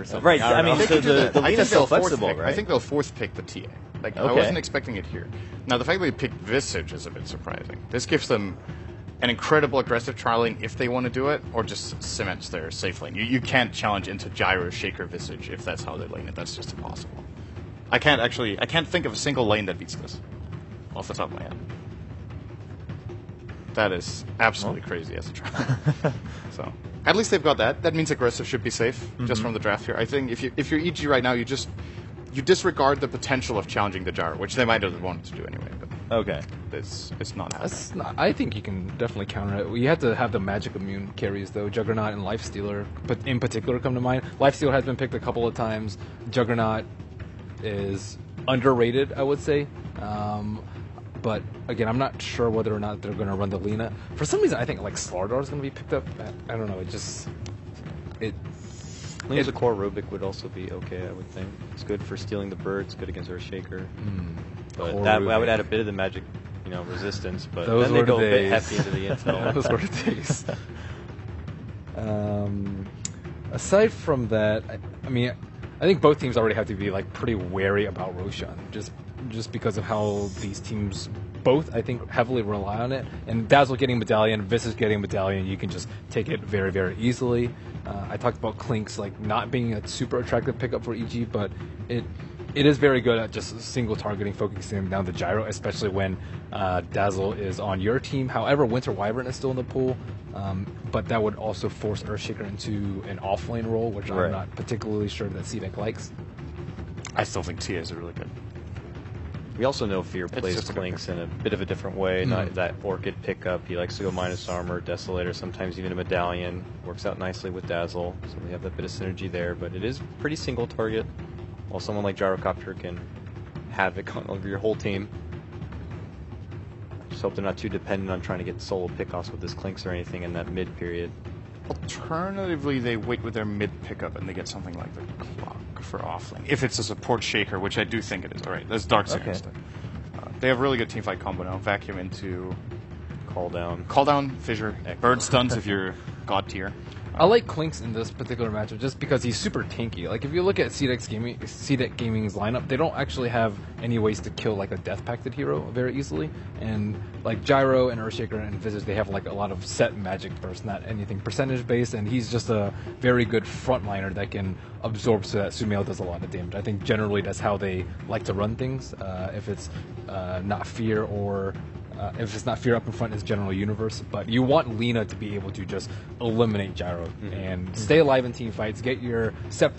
or something. Right, I mean, the Lena's so flexible, right? I think they'll fourth pick the TA. Like, I wasn't expecting it here. Now, the fact that they picked Visage is a bit surprising. This gives them an incredible aggressive trial lane if they want to do it, or just cements their safe lane. You can't challenge into Gyro, Shaker, Visage if that's how they lane it. That's just impossible. I can't think of a single lane that beats this off the top of my head. That is absolutely crazy as a trial. So at least they've got that. That means aggressive should be safe just from the draft here. I think if you're EG right now, you disregard the potential of challenging the Gyro, which they might have wanted to do anyway. But it's not happening. I think you can definitely counter it. You have to have the magic immune carries, though. Juggernaut and Lifestealer, but in particular, come to mind. Lifestealer has been picked a couple of times. Juggernaut is underrated, I would say. But again, I'm not sure whether or not they're going to run the Lina. For some reason, I think like Slardar is going to be picked up. I don't know. Lena's core Rubik would also be okay, I would think. It's good for stealing the bird. It's good against Earthshaker. But that would add a bit of the magic, resistance. But then they go a bit hefty into the intel. Those were the days. Aside from that, I think both teams already have to be like pretty wary about Roshan, just because of how these teams both, I think, heavily rely on it. And Dazzle getting Medallion, Visage getting Medallion, you can just take it very, very easily. I talked about Clink's like not being a super attractive pickup for EG, but it is very good at just single targeting, focusing down the Gyro, especially when Dazzle is on your team. However, Winter Wyvern is still in the pool, but that would also force Earthshaker into an offlane role, which I'm not particularly sure that C-Deck likes. I still think TA is really good. We also know Fear plays Clinks in a bit of a different way, not that Orchid pickup. He likes to go minus armor, Desolator, sometimes even a Medallion. Works out nicely with Dazzle, so we have that bit of synergy there, but it is pretty single target, while someone like Gyrocopter can havoc over your whole team. Just hope they're not too dependent on trying to get solo pickoffs with this Clinks or anything in that mid period. Alternatively, they wait with their mid pickup and they get something like the Clock for offlane. If it's a support Shaker, which I do think it is. Alright, that's Dark Singer instead. They have really good teamfight combo now. Vacuum into Call down, Fissure, Bird stuns if you're God tier. I like Clinks in this particular matchup just because he's super tanky. Like, if you look at C-Deck Gaming's lineup, they don't actually have any ways to kill, like, a Death-Pacted hero very easily. And, like, Gyro and Earthshaker and Visage, they have, like, a lot of set magic bursts, not anything percentage-based, and he's just a very good frontliner that can absorb so that Sumail does a lot of damage. I think generally that's how they like to run things. If it's not Fear or... if it's not Fear up in front, it's generally Universe. But you want Lina to be able to just eliminate Gyro and stay alive in team fights, get your Scepter